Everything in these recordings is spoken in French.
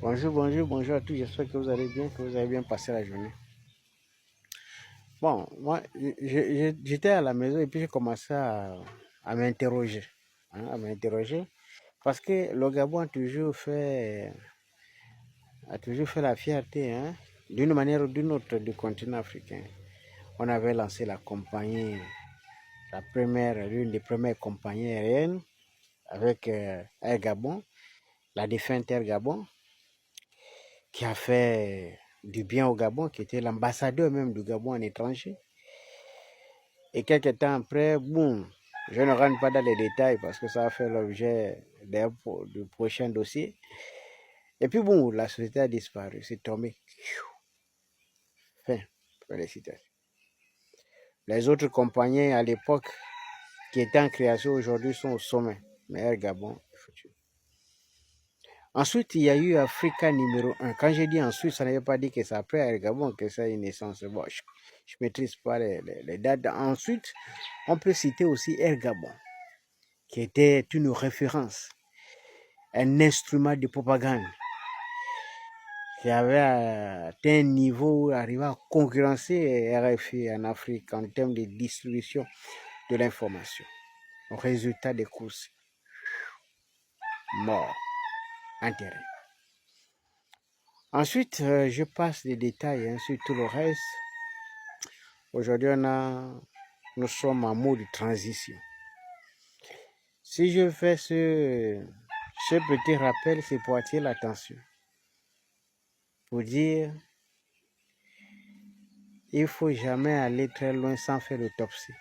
Bonjour à tous. J'espère que vous allez bien, que vous avez bien passé la journée. Bon, moi, j'étais à la maison et puis j'ai commencé à m'interroger. Parce que le Gabon a toujours fait la fierté, hein, d'une manière ou d'une autre du continent africain. On avait lancé la compagnie, l'une des premières compagnies aériennes avec Air Gabon, la défunte Air Gabon, qui a fait du bien au Gabon, qui était l'ambassadeur même du Gabon en étranger. Et quelques temps après, boum, je ne rentre pas dans les détails parce que ça a fait l'objet du prochain dossier. Et puis bon, la société a disparu, c'est tombé. Fin, félicitations. Les autres compagnies à l'époque qui étaient en création aujourd'hui sont au sommet. Mais Air Gabon, foutu. Ensuite, il y a eu Africa numéro 1. Quand j'ai dit ensuite, ça ne veut pas dire que c'est après Air Gabon que ça a une naissance. Bon, je ne maîtrise pas les dates. Ensuite, on peut citer aussi Air Gabon, qui était une référence, un instrument de propagande, qui avait atteint un niveau où il arrivait à concurrencer RFI en Afrique en termes de distribution de l'information. Au résultat des courses, mort, enterré. Ensuite, je passe les détails sur tout le reste. Aujourd'hui, nous sommes en mode de transition. Si je fais ce petit rappel, c'est pour attirer l'attention. Pour dire, il ne faut jamais aller très loin sans faire l'autopsie.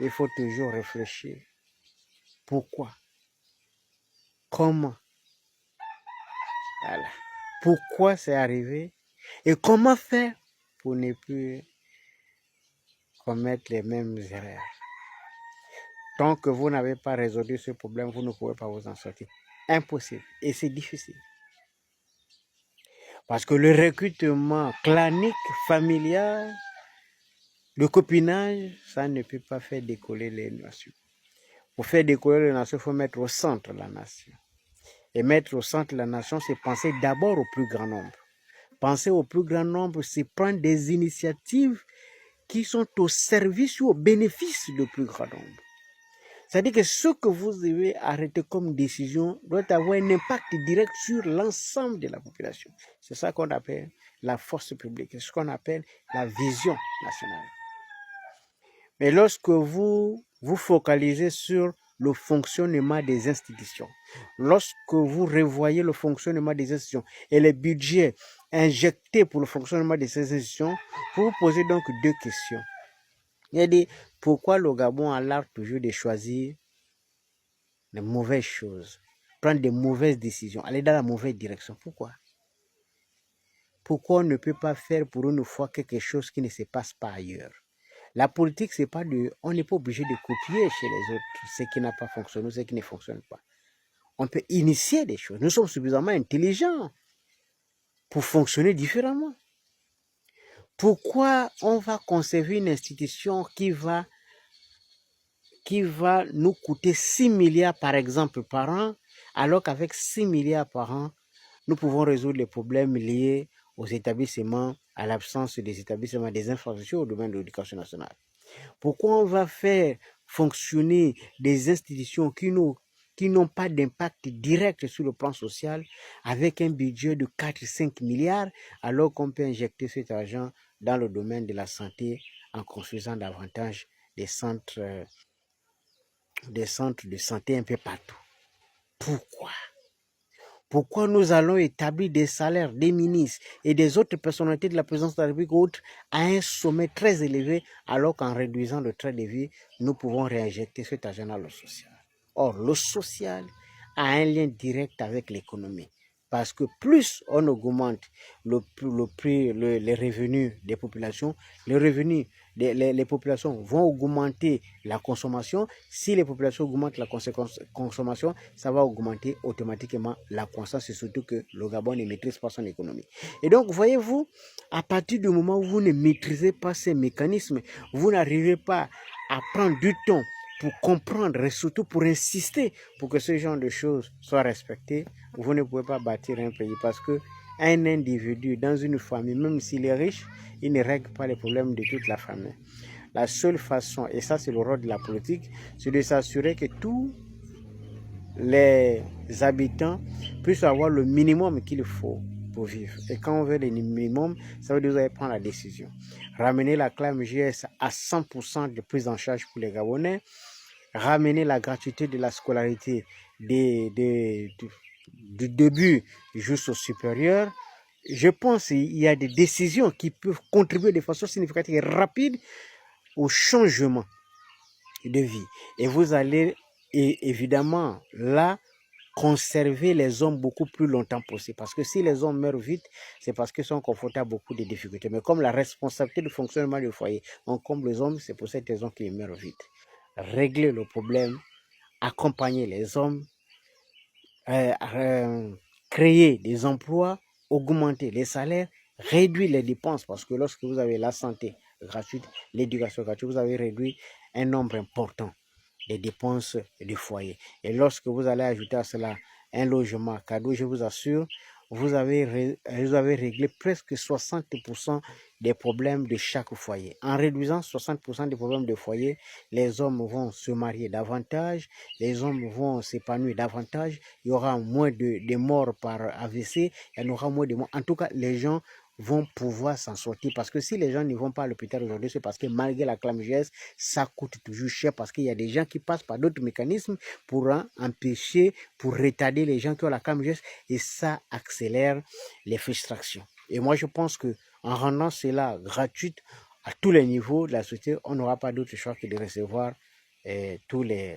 Il faut toujours réfléchir. Pourquoi? Comment? Voilà. Pourquoi c'est arrivé? Et comment faire pour ne plus commettre les mêmes erreurs? Tant que vous n'avez pas résolu ce problème, vous ne pouvez pas vous en sortir. Impossible. Et c'est difficile. Parce que le recrutement clanique, familial, le copinage, ça ne peut pas faire décoller les nations. Pour faire décoller les nations, il faut mettre au centre la nation. Et mettre au centre la nation, c'est penser d'abord au plus grand nombre. Penser au plus grand nombre, c'est prendre des initiatives qui sont au service ou au bénéfice du plus grand nombre. C'est-à-dire que ce que vous devez arrêter comme décision doit avoir un impact direct sur l'ensemble de la population. C'est ça qu'on appelle la force publique, c'est ce qu'on appelle la vision nationale. Mais lorsque vous vous focalisez sur le fonctionnement des institutions, lorsque vous revoyez le fonctionnement des institutions et les budgets injectés pour le fonctionnement de ces institutions, vous vous posez donc deux questions. Il a dit, pourquoi le Gabon a l'art toujours de choisir les mauvaises choses, prendre des mauvaises décisions, aller dans la mauvaise direction? Pourquoi? Pourquoi on ne peut pas faire pour une fois quelque chose qui ne se passe pas ailleurs? La politique, c'est pas on n'est pas obligé de copier chez les autres ce qui n'a pas fonctionné, ce qui ne fonctionne pas. On peut initier des choses. Nous sommes suffisamment intelligents pour fonctionner différemment. Pourquoi on va conserver une institution qui va nous coûter 6 milliards par exemple par an, alors qu'avec 6 milliards par an, nous pouvons résoudre les problèmes liés aux établissements, à l'absence des établissements, des infrastructures au domaine de l'éducation nationale? Pourquoi on va faire fonctionner des institutions qui n'ont pas d'impact direct sur le plan social avec un budget de 4-5 milliards alors qu'on peut injecter cet argent dans le domaine de la santé en construisant davantage des centres de santé un peu partout? Pourquoi? Pourquoi nous allons établir des salaires des ministres et des autres personnalités de la présidence de la République autres à un sommet très élevé, alors qu'en réduisant le train de vie, nous pouvons réinjecter cet argent dans le social? Or, le social a un lien direct avec l'économie. Parce que plus on augmente les revenus des populations, les populations vont augmenter la consommation. Si les populations augmentent la consommation, ça va augmenter automatiquement la croissance, et surtout que le Gabon ne maîtrise pas son économie. Et donc, voyez-vous, à partir du moment où vous ne maîtrisez pas ces mécanismes, vous n'arrivez pas à prendre du temps pour comprendre et surtout pour insister pour que ce genre de choses soient respectées, vous ne pouvez pas bâtir un pays parce que un individu dans une famille, même s'il est riche, il ne règle pas les problèmes de toute la famille. La seule façon, et ça c'est le rôle de la politique, c'est de s'assurer que tous les habitants puissent avoir le minimum qu'il faut pour vivre. Et quand on veut le minimum, ça veut dire que vous allez prendre la décision. Ramener la clame JS à 100% de prise en charge pour les Gabonais, ramener la gratuité de la scolarité du début jusqu'au supérieur. Je pense qu'il y a des décisions qui peuvent contribuer de façon significative et rapide au changement de vie. Et vous allez évidemment là conserver les hommes beaucoup plus longtemps possible. Parce que si les hommes meurent vite, c'est parce qu'ils sont confrontés à beaucoup de difficultés. Mais comme la responsabilité du fonctionnement du foyer encombre les hommes, c'est pour cette raison qu'ils meurent vite. Régler le problème, accompagner les hommes, créer des emplois, augmenter les salaires, réduire les dépenses, parce que lorsque vous avez la santé gratuite, l'éducation gratuite, vous avez réduit un nombre important des dépenses du foyer. Et lorsque vous allez ajouter à cela un logement cadeau, je vous assure, vous avez réglé presque 60% des problèmes de chaque foyer. En réduisant 60% des problèmes de foyer, les hommes vont se marier davantage, les hommes vont s'épanouir davantage, il y aura moins de morts par AVC, il y en aura moins de morts. En tout cas, les gens vont pouvoir s'en sortir. Parce que si les gens ne vont pas à l'hôpital aujourd'hui, c'est parce que malgré la chlamydiose, ça coûte toujours cher parce qu'il y a des gens qui passent par d'autres mécanismes pour empêcher, pour retarder les gens qui ont la chlamydiose et ça accélère les frustrations. Et moi, je pense que en rendant cela gratuit à tous les niveaux de la société, on n'aura pas d'autre choix que de recevoir tous les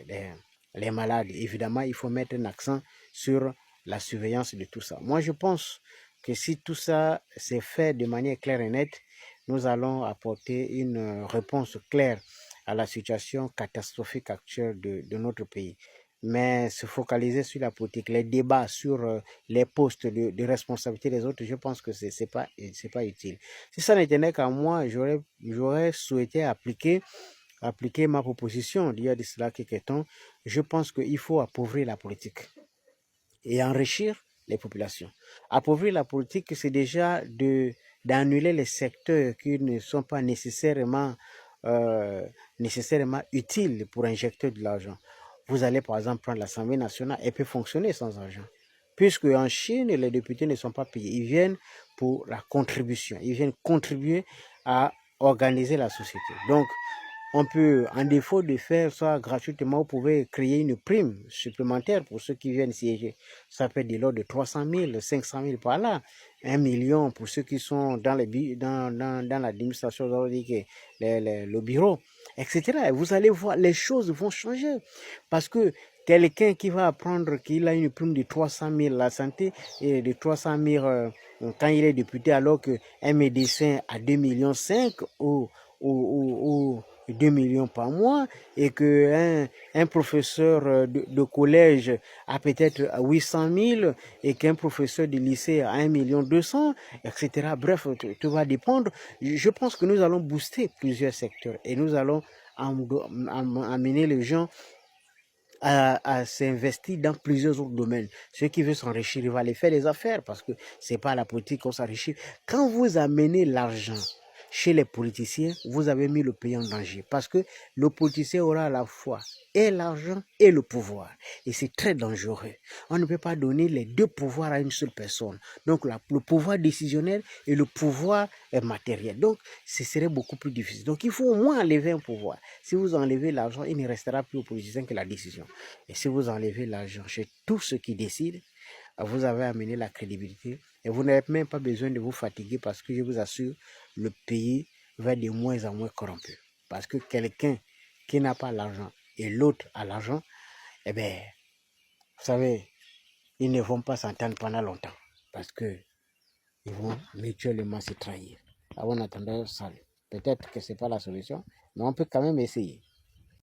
malades. Évidemment, il faut mettre un accent sur la surveillance de tout ça. Moi, je pense que si tout ça s'est fait de manière claire et nette, nous allons apporter une réponse claire à la situation catastrophique actuelle de notre pays. Mais se focaliser sur la politique, les débats sur les postes de responsabilité des autres, je pense que c'est pas utile. Si ça n'était qu'à moi, j'aurais souhaité appliquer ma proposition d'il y a de cela quelques temps. Je pense qu'il faut appauvrir la politique et enrichir les populations. Appauvrir la politique, c'est déjà d'annuler les secteurs qui ne sont pas nécessairement utiles pour injecter de l'argent. Vous allez par exemple prendre l'Assemblée nationale, elle peut fonctionner sans argent. Puisque en Chine, les députés ne sont pas payés. Ils viennent pour la contribution. Ils viennent contribuer à organiser la société. Donc, on peut, en défaut de faire ça gratuitement, vous pouvez créer une prime supplémentaire pour ceux qui viennent siéger. Ça peut être de l'ordre de 300 000, 500 000 par là. 1 million pour ceux qui sont dans l'administration, le bureau, etc. Et vous allez voir, les choses vont changer. Parce que quelqu'un qui va apprendre qu'il a une prime de 300 000 la santé et de 300 000 quand il est député, alors qu'un médecin a 2,5 millions ou 2 millions par mois et qu'un professeur de collège a peut-être 800 000 et qu'un professeur de lycée a 1,2 million, etc. Bref, tout va dépendre. Je pense que nous allons booster plusieurs secteurs et nous allons amener les gens à s'investir dans plusieurs autres domaines. Ceux qui veulent s'enrichir, ils vont aller faire des affaires parce que c'est pas la politique qu'on s'enrichit. Quand vous amenez l'argent chez les politiciens, vous avez mis le pays en danger parce que le politicien aura à la fois et l'argent et le pouvoir. Et c'est très dangereux. On ne peut pas donner les deux pouvoirs à une seule personne. Donc le pouvoir décisionnel et le pouvoir matériel. Donc ce serait beaucoup plus difficile. Donc il faut au moins enlever un pouvoir. Si vous enlevez l'argent, il ne restera plus aux politiciens que la décision. Et si vous enlevez l'argent chez tous ceux qui décident, vous avez amené la crédibilité et vous n'avez même pas besoin de vous fatiguer parce que je vous assure, le pays va de moins en moins corrompu. Parce que quelqu'un qui n'a pas l'argent et l'autre a l'argent, eh bien, vous savez, ils ne vont pas s'entendre pendant longtemps parce que ils vont mutuellement se trahir. En attendant, ça, peut-être que ce n'est pas la solution, mais on peut quand même essayer.